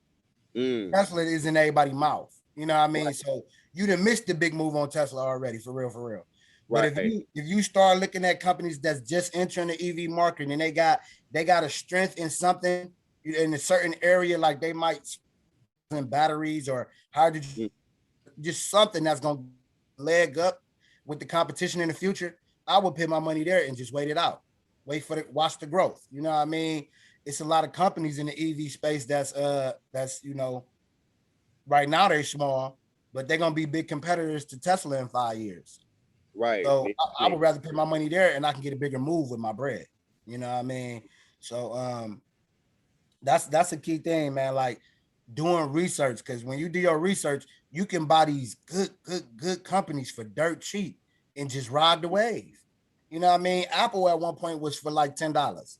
A: Mm,
B: Tesla is in everybody's mouth. You know what I mean?
A: right.
B: So you done missed the big move on Tesla already, for real, for real. But if
A: Right.
B: you start looking at companies that's just entering the EV market and they got a strength in something in a certain area, like they might in batteries or hydrogen,
A: Mm,
B: just something that's gonna leg up with the competition in the future, I would put my money there and just wait it out, wait for the watch the growth. You know what I mean? It's a lot of companies in the EV space that's right now they're small, but they're gonna be big competitors to Tesla in 5 years.
A: Right.
B: So I
A: Me.
B: would rather put my money there and I can get a bigger move with my bread. You know what I mean? So that's a key thing, man. Like doing research, because when you do your research, you can buy these good companies for dirt cheap and just ride the wave. You know what I mean? Apple at one point was for like $10.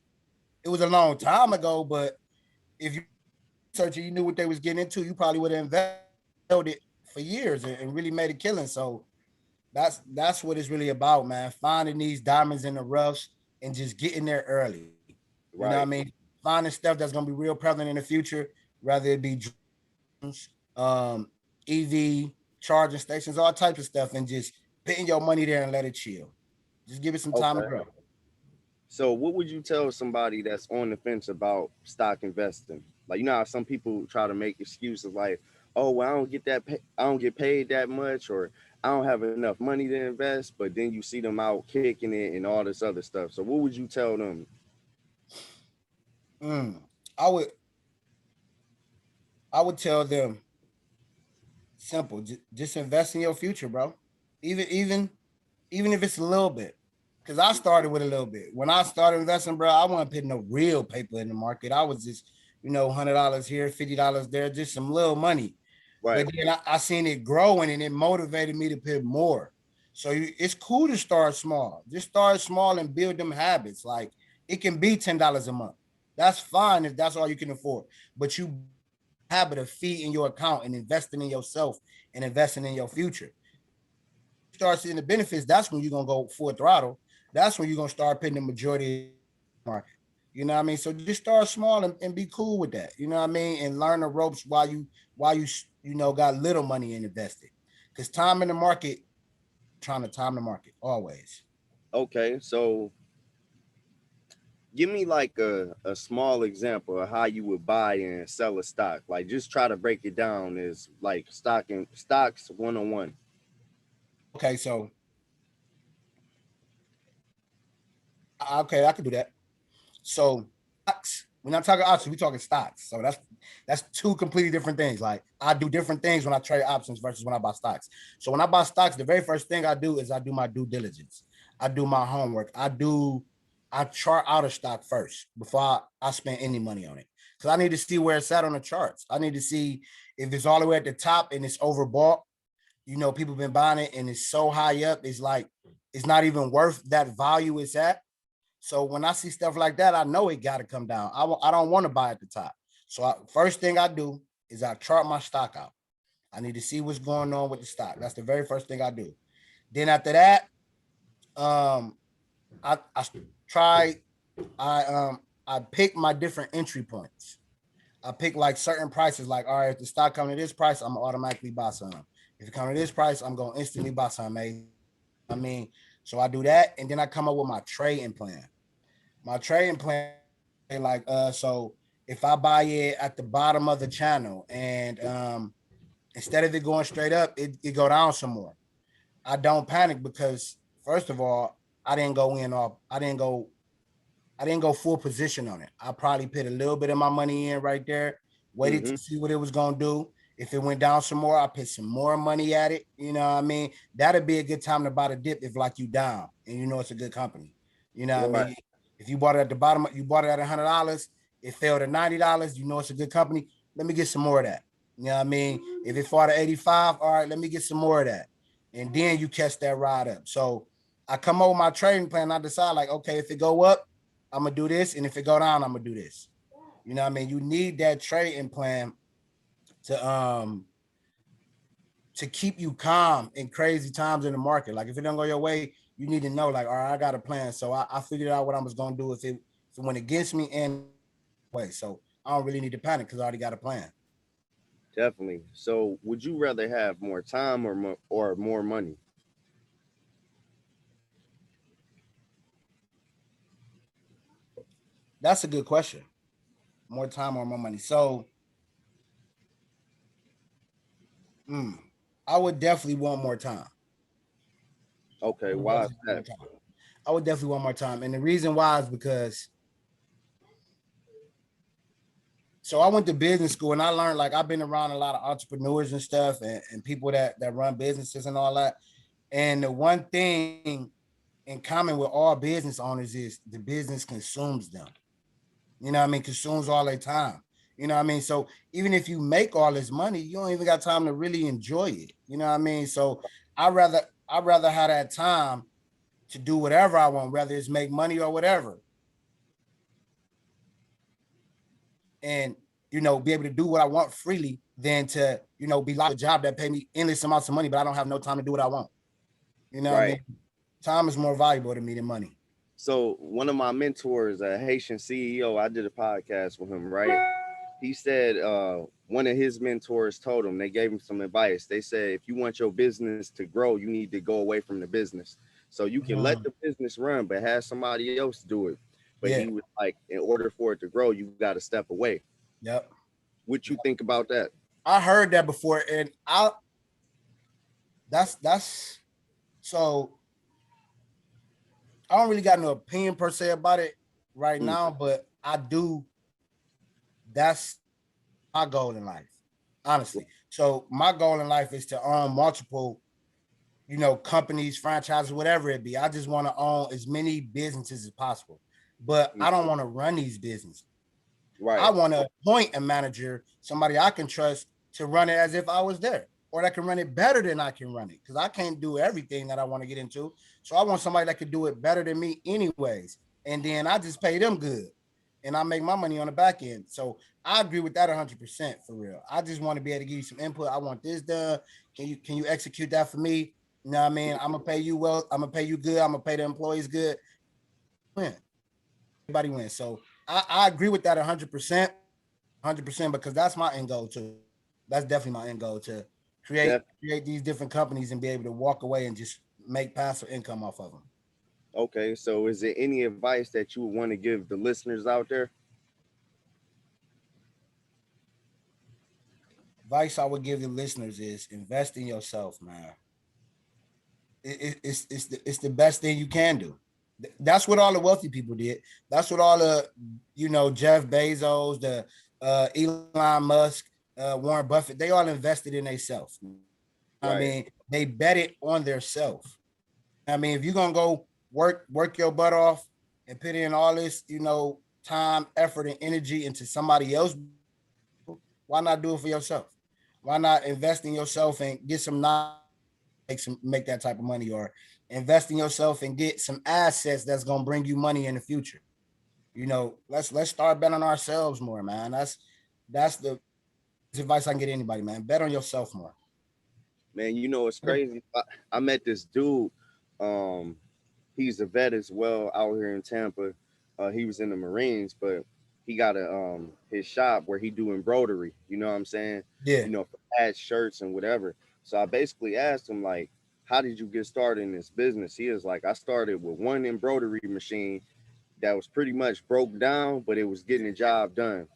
B: It was a long time ago, but if you did your research and you knew what they was getting into, you probably would have invested and held it for years and really made a killing. So that's what it's really about, man. Finding these diamonds in the roughs and just getting there early. You know what I
A: Right.
B: mean? Finding stuff that's gonna be real prevalent in the future, whether it be drones, EV charging stations, all types of stuff, and just putting your money there and let it chill. Just give it some time to
A: Okay.
B: grow.
A: So, what would you tell somebody that's on the fence about stock investing? Like, you know how some people try to make excuses like, "Oh, well, I don't get I don't get paid that much," or "I don't have enough money to invest." But then you see them out kicking it and all this other stuff. So, what would you tell them?
B: Mm. I would I would tell them simple, just invest in your future, bro. Even if it's a little bit. Because I started with a little bit. When I started investing, bro, I wasn't putting no real paper in the market. I was just, $100 here, $50 there, just some little money.
A: Right.
B: But then I seen it growing and it motivated me to put more. So it's cool to start small. Just start small and build them habits. Like it can be $10 a month. That's fine if that's all you can afford. But you build that habit of feeding your account and investing in yourself and investing in your future. And when you start seeing the benefits, that's when you're gonna go full throttle. That's when you're gonna start putting the majority of your money in the market. You know what I mean? So just start small and be cool with that. You know what I mean? And learn the ropes while you got little money and invested. Because time in the market, trying to time the market always.
A: Okay. So, give me like a small example of how you would buy and sell a stock. Like, just try to break it down as like stocks 101.
B: Okay, so okay, I could do that. So stocks, we're not talking options, we're talking stocks. So that's two completely different things. Like I do different things when I trade options versus when I buy stocks. So when I buy stocks, the very first thing I do is I do my due diligence. I do my homework. I chart out a stock first before I spend any money on it. Because I need to see where it's at on the charts. I need to see if it's all the way at the top and it's overbought. People been buying it and it's so high up, it's like it's not even worth that value it's at. So when I see stuff like that, I know it got to come down. I don't want to buy at the top. So first thing I do is I chart my stock out. I need to see what's going on with the stock. That's the very first thing I do. Then after that, um, I try I pick my different entry points. I pick like certain prices. Like, all right, if the stock coming to this price, I'm gonna automatically buy some. If it coming to this price, I'm gonna instantly buy some. You know what I mean? So I do that, and then I come up with my trading plan. My trading plan is okay, like so if I buy it at the bottom of the channel and instead of it going straight up, it go down some more. I don't panic because first of all, I didn't go in off I didn't go full position on it. I probably put a little bit of my money in right there, waited
A: Mm-hmm.
B: to see what it was gonna do. If it went down some more, I put some more money at it. You know what I mean? That'd be a good time to buy the dip if like you down and you know it's a good company. You know what I
A: Right.
B: mean? If you bought it at the bottom, you bought it at $100, it fell to $90, you know it's a good company. Let me get some more of that. You know what I mean? If it fought at 85, all right, let me get some more of that. And then you catch that ride up. So I come up with my trading plan. I decide like, okay, if it go up, I'm gonna do this, and if it go down, I'm gonna do this. You know what I mean? You need that trading plan to to keep you calm in crazy times in the market. Like if it don't go your way, you need to know, like, all right, I got a plan. So I figured out what I was gonna do if it went against me and if it went my way. So I don't really need to panic because I already got a plan.
A: Definitely. So, would you rather have more time or more money?
B: That's a good question. More time or more money. So mm, I would definitely want more time.
A: Okay,
B: I would
A: why is
B: definitely want
A: that?
B: more time. I would definitely want more time. And the reason why is because so I went to business school and I learned like I've been around a lot of entrepreneurs and stuff and people that run businesses and all that. And the one thing in common with all business owners is the business consumes them. You know what I mean? Consumes all their time. You know what I mean? So even if you make all this money, you don't even got time to really enjoy it. You know what I mean? So I rather have that time to do whatever I want, whether it's make money or whatever, and be able to do what I want freely than to be locked a job that pay me endless amounts of money, but I don't have no time to do what I want. You know what I
A: Right.
B: mean? Time is more valuable to me than money.
A: So one of my mentors, a Haitian CEO, I did a podcast with him, right? He said one of his mentors told him, they gave him some advice. They said, if you want your business to grow, you need to go away from the business. So you can let
B: Mhm.
A: the business run, but have somebody else do it. But he
B: Yeah.
A: was like, in order for it to grow, you got to step away.
B: Yep.
A: What you think about that?
B: I heard that before, and that's so I don't really got no opinion per se about it right
A: Mm,
B: now, but I do. That's my goal in life, honestly. So my goal in life is to own multiple, companies, franchises, whatever it be. I just want to own as many businesses as possible, but
A: mm,
B: I don't want to run these businesses. I
A: right.
B: want to appoint a manager, somebody I can trust to run it as if I was there, or that can run it better than I can run it, because I can't do everything that I want to get into. So I want somebody that could do it better than me, anyways. And then I just pay them good, and I make my money on the back end. So I agree with that 100% for real. I just want to be able to give you some input. I want this done. Can you execute that for me? You know what I mean? I'm gonna pay you well. I'm gonna pay you good. I'm gonna pay the employees good. Win. Everybody wins. So I agree with that 100%. 100% because that's my end goal too. That's definitely my end goal to create
A: Def-
B: create these different companies and be able to walk away and just make passive income off of them.
A: okay. So is there any advice that you would want to give the listeners out there?
B: Advice I would give the listeners is invest in yourself, man. It's the best thing you can do. That's what all the wealthy people did. That's what all the Jeff Bezos, the Elon Musk, Warren Buffett, they all invested in themselves. I
A: Right.
B: mean, they bet it on their self. I mean, if you're gonna go work your butt off and put in all this, time, effort, and energy into somebody else, why not do it for yourself? Why not invest in yourself and get some knowledge, make that type of money, or invest in yourself and get some assets that's gonna bring you money in the future? Let's start betting on ourselves more, man. That's the advice I can get anybody, man. Bet on yourself more.
A: Man, you know it's crazy. I met this dude. Um, he's a vet as well out here in Tampa. He was in the Marines, but he got a his shop where he do embroidery. You know what I'm saying?
B: Yeah.
A: For hats, shirts, and whatever. So I basically asked him like, "How did you get started in this business?" He was like, "I started with one embroidery machine that was pretty much broke down, but it was getting the job done."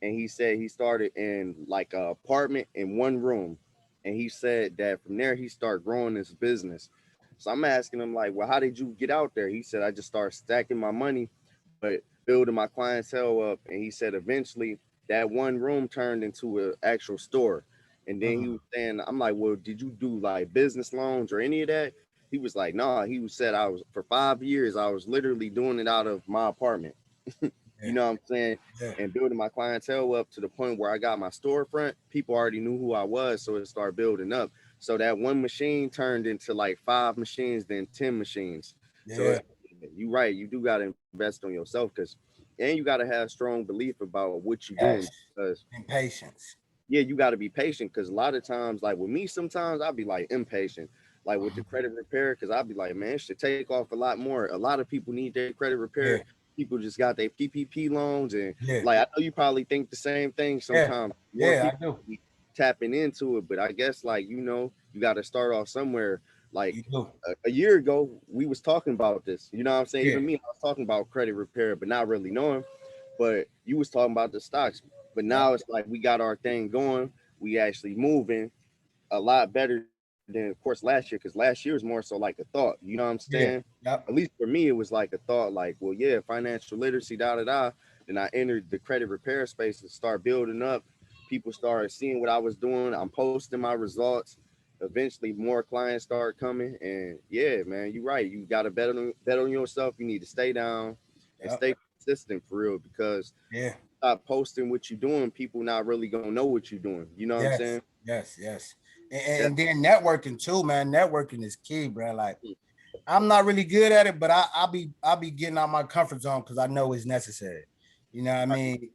A: And he said he started in like a apartment in one room, and he said that from there he started growing his business. So I'm asking him like, well, how did you get out there? He said I just started stacking my money, but building my clientele up. And he said eventually that one room turned into an actual store. And then he
B: Mhm.
A: was saying, I'm like, well, did you do like business loans or any of that? He was like, no. He said I was for 5 years. I was literally doing it out of my apartment. You
B: Yeah.
A: know what I'm saying?
B: Yeah.
A: And building my clientele up to the point where I got my storefront. People already knew who I was, so it started building up. So that one machine turned into like 5 machines, then 10 machines. So
B: Yeah.
A: you're right. You do got to invest on yourself and you got to have strong belief about what you're doing
B: Yes.
A: because
B: And patience.
A: yeah, you got to be patient because a lot of times, like with me, sometimes I'll be like impatient, like with the
B: Mhm.
A: credit repair, because I'll be like, man, it should take off a lot more. A lot of people need their credit repair.
B: Yeah.
A: People just got their PPP loans, and
B: Yeah.
A: like I know you probably think the same thing.
B: Yeah.
A: Sometimes more
B: Yeah. I
A: people
B: do.
A: be tapping into it, but I guess like you got to start off somewhere. Like
B: You do.
A: a year ago, we was talking about this. You know what I'm saying?
B: Yeah.
A: Even me, I was talking about credit repair, but not really knowing. But you was talking about the stocks. But
B: Yep.
A: now it's like we got our thing going. We actually moving a lot better than of course last year, because last year was more so like a thought. You know what I'm
B: Yeah.
A: saying?
B: Yep.
A: At least for me, it was like a thought, like, well, yeah, financial literacy, da da da. Then I entered the credit repair space and start building up. People started seeing what I was doing. I'm posting my results. Eventually, more clients start coming, and yeah, man, you're right. You got to bet on yourself. You need to stay down and
B: Yep.
A: stay consistent for real, because
B: Yeah.
A: stop posting what you're doing, people not really gonna know what you're doing. You know what I'm
B: Yes.
A: saying?
B: Yes. Yes.
A: That,
B: And then networking too, man. Networking is key, bro. Like I'm not really good at it, but I'll be getting out my comfort zone because I know it's necessary. You know what I mean?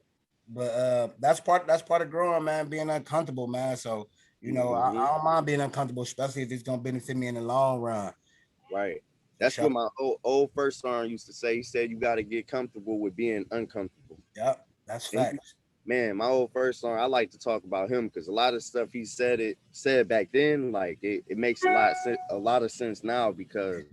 B: But that's part of growing, man, being uncomfortable, man. So,
A: mm-hmm.
B: I don't mind being uncomfortable, especially if it's gonna benefit me in the long run.
A: Right.
B: For
A: That's
B: sure.
A: what my old first song used to say. He said you got to get comfortable with being uncomfortable.
B: Yep. That's
A: And he,
B: facts.
A: man, my old first song, I like to talk about him because a lot of stuff he said back then, like it makes a lot of sense now, because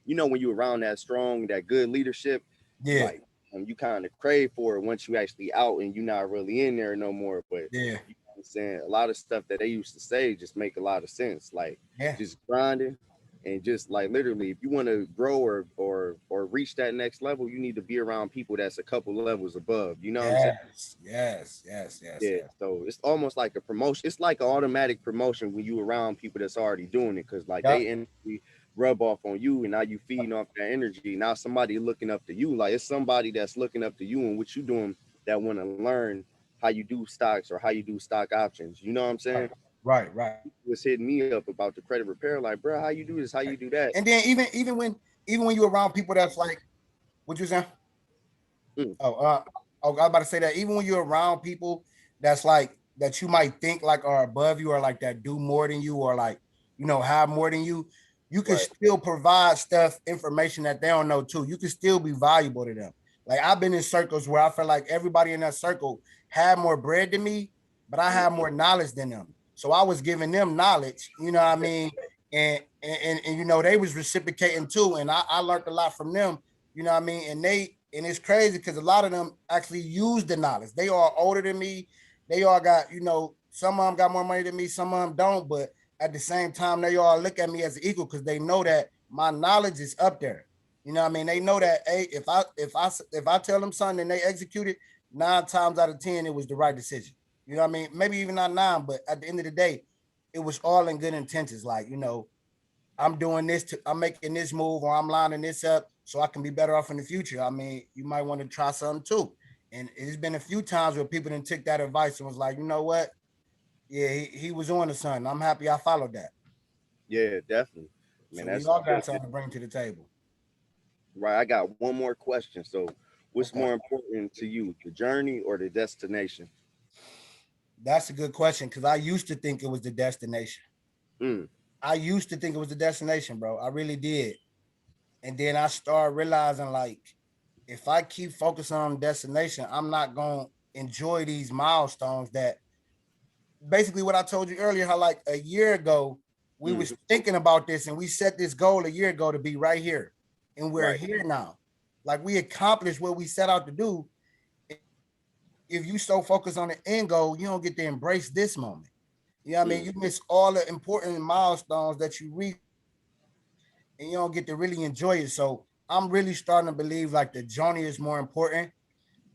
A: when you're around that strong, that good leadership,
B: Yeah.
A: like you kind of crave for it once you actually out and you're not really in there no more. But
B: Yeah.
A: you know what I'm saying, a lot of stuff that they used to say just make a lot of sense. Like
B: Yeah.
A: just grinding and just like literally, if you want to grow or reach that next level, you need to be around people that's a couple levels above. You know what I'm saying?
B: Yes. Yes. Yes. Yes.
A: Yeah,
B: Yes.
A: so it's almost like a promotion. It's like an automatic promotion when you around people that's already doing it, because like they
B: Yep.
A: energy rub off on you, and now you feeding off that energy. Now somebody looking up to you, like it's somebody that's looking up to you and what you doing, that want to learn how you do stocks or how you do stock options. You know what I'm saying?
B: Right. Right. Right.
A: Was hitting me up about the credit repair, like, bro, how you do this? How you do that?
B: And then even when you're around people that's like, what you saying?
A: Mm,
B: I was about to say that even when you're around people that's like that you might think like are above you or like that do more than you or like have more than you can
A: right.
B: still provide stuff, information that they don't know too. You can still be valuable to them. Like I've been in circles where I feel like everybody in that circle had more bread than me, but I had
A: Mm,
B: more knowledge than them. So I was giving them knowledge, you know what I mean? And they was reciprocating too. And I learned a lot from them, you know what I mean? And it's crazy because a lot of them actually use the knowledge. They are older than me. They all got, some of them got more money than me, some of them don't, but at the same time, they all look at me as an equal because they know that my knowledge is up there. You know what I mean? They know that hey, if I tell them something and they execute it, 9 times out of 10, it was the right decision. You know what I mean? Maybe even not 9, but at the end of the day, it was all in good intentions. Like, I'm doing this I'm making this move or I'm lining this up so I can be better off in the future. I mean, you might want to try something too. And it's been a few times where people didn't take that advice and was like, you know what? Yeah, he was on to something. I'm happy I followed that.
A: yeah, definitely. Man,
B: So we
A: that's
B: all
A: real.
B: got something to bring to the table.
A: Right. I got one more question. So, what's
B: Okay.
A: more important to you, the journey or the destination?
B: That's a good question because I used to think it was the destination.
A: Mm,
B: I used to think it was the destination, bro. I really did. And then I started realizing like if I keep focusing on the destination, I'm not gonna enjoy these milestones that basically what I told you earlier, how like a year ago we
A: mm,
B: was thinking about this and we set this goal a year ago to be right here. And we're
A: right.
B: here now. Like we accomplished what we set out to do. If you so focus on the end goal, you don't get to embrace this moment. You know what I mean? You
A: Mm,
B: miss all the important milestones that you reach and you don't get to really enjoy it. So I'm really starting to believe like the journey is more important.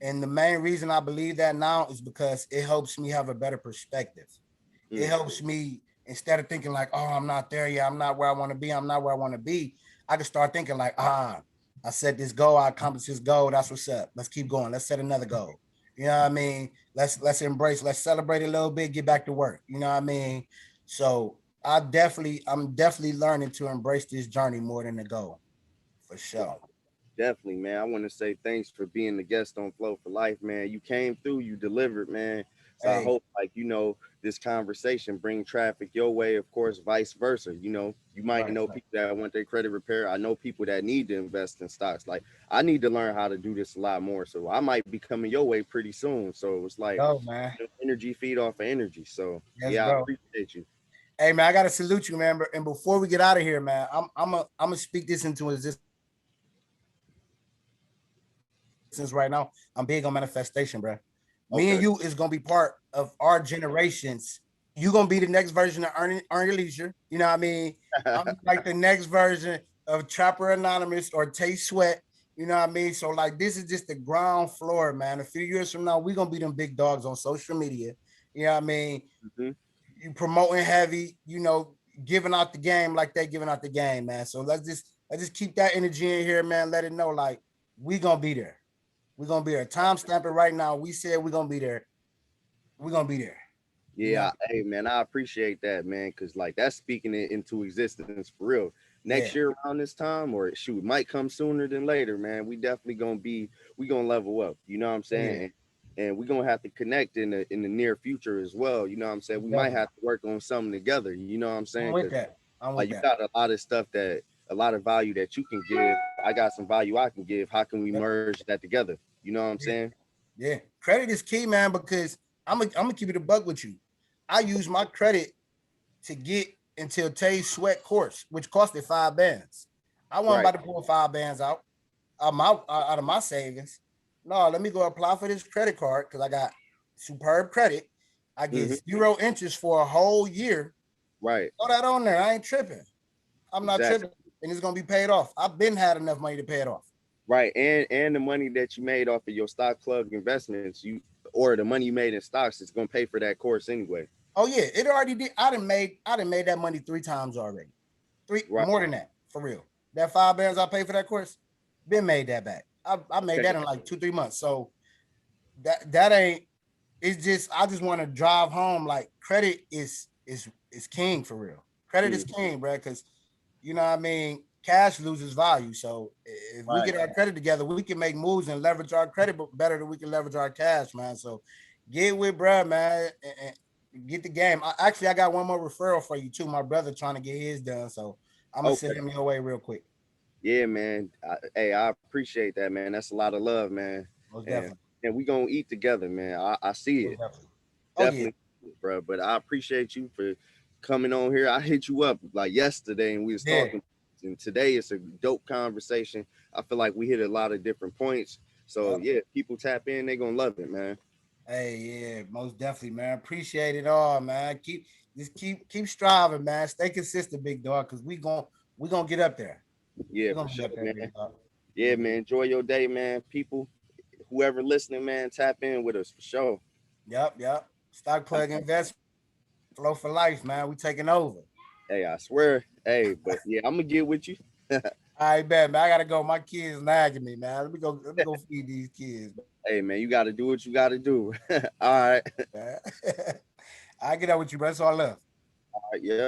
B: And the main reason I believe that now is because it helps me have a better perspective. It
A: mm,
B: helps me instead of thinking like, oh, I'm not there yet, I'm not where I want to be, I'm not where I want to be. I can start thinking like, I set this goal, I accomplished this goal. That's what's up. Let's keep going. Let's set another goal. You know what I mean? Let's embrace, let's celebrate a little bit, get back to work. You know what I mean? So I'm definitely learning to embrace this journey more than the goal. For sure.
A: definitely, man. I want to say thanks for being the guest on Flow for Life, man. You came through, you delivered, man. So I
B: Hey,
A: hope, like, this conversation bring traffic your way, of course, vice versa. You might
B: right,
A: know
B: right.
A: people that want their credit repair. I know people that need to invest in stocks. Like, I need to learn how to do this a lot more. So I might be coming your way pretty soon. So it's like
B: Go, man.
A: energy feed off of energy. So
B: Yes,
A: yeah, I
B: bro.
A: appreciate you.
B: Hey man, I gotta salute you, man. And before we get out of here, man, I'm gonna speak this into existence right now. I'm big on manifestation, bro. Me and you is gonna be part of our generations you're gonna be the next version of Earn Your Leisure. You know what I mean? I'm like the next version of Trapper Anonymous or Tay Sweat. You know what I mean? So like this is just the ground floor, man. A few years from now, we're gonna be them big dogs on social media. You know what I mean?
A: Mhm.
B: You promoting heavy, giving out the game like they giving out the game, man. So let's just keep that energy in here, man. Let it know like we gonna be there. We're gonna be there. Time stamp it right now. We said we're gonna be there. We're gonna be there. You know?
A: Hey man, I appreciate that, man, because like that's speaking it into existence for real. Next
B: Yeah.
A: year around this time, or shoot, might come sooner than later, man. We definitely we gonna level up. You know what I'm
B: Oh yeah.
A: saying? And we gonna have to connect in the near future as well. You know what I'm saying?
B: Most
A: We might
B: definitely.
A: have to work on something together. You know what I'm
B: I'm
A: saying?
B: with
A: Because
B: that. I'm
A: like
B: with
A: you
B: that.
A: got a lot of value that you can give. I got some value I can give. How can we
B: Yep.
A: merge that together? You know what I'm
B: Yeah.
A: saying?
B: Yeah. Credit is key, man, because I'm gonna keep it a bug with you. I use my credit to get into a Tay Sweat course, which costed 5 bands. I wasn't
A: Right.
B: about to pull 5 bands out of my savings. No, let me go apply for this credit card because I got superb credit. I get
A: Hmm.
B: 0 interest for a whole year.
A: Right.
B: Throw that on there. I ain't tripping. I'm not
A: Exactly.
B: tripping, and it's gonna be paid off. I've been had enough money to pay it off.
A: Right, and the money that you made off of your stock plug investments, you or the money you made in stocks, is gonna pay for that course anyway.
B: Oh yeah, it already did. I done made that money 3 times already. Three
A: Right.
B: more than that, for real. That 5 bands I paid for that course, been made that back. I made
A: Okay.
B: that in like 2 3 months. So that ain't. It's just I just want to drive home like credit is king for real. Credit is
A: Mm.
B: king, bro. Because you know what I mean. Cash loses value. So if we
A: Right.
B: get our credit together, we can make moves and leverage our credit better than we can leverage our cash, man. So get with bro, man, and get the game. I got one more referral for you too. My brother trying to get his done, so I'm gonna send
A: Okay.
B: him your way real quick.
A: Yeah, man. Hey, I appreciate that, man. That's a lot of love, man.
B: Most
A: And
B: definitely.
A: and we gonna eat together, man. I see it
B: Most definitely. Oh yeah.
A: definitely, bro. But I appreciate you for coming on here. I hit you up like yesterday, and we was
B: Yeah.
A: talking. And today it's a dope conversation. I feel like we hit a lot of different points. So
B: Yep.
A: yeah, people tap in, they gonna love it, man.
B: Hey, yeah, most definitely, man. Appreciate it all, man. Keep striving, man. Stay consistent, big dog, because we gonna get up there.
A: Yeah,
B: We're
A: for
B: gonna get
A: sure,
B: up there,
A: man.
B: big dog.
A: Yeah, man. Enjoy your day, man. People, whoever listening, man, tap in with us for sure.
B: Yep. Stock plug investment. Flow for life, man. We taking over.
A: Hey, I swear. Hey, but yeah, I'm gonna get with you.
B: All right, bet, man. I gotta go. My kids nagging me, man. Let me go feed these kids,
A: Hey, man, you got to do what you got to do. All right.
B: man. I get up with you, bro. That's all I love.
A: All right. Yeah.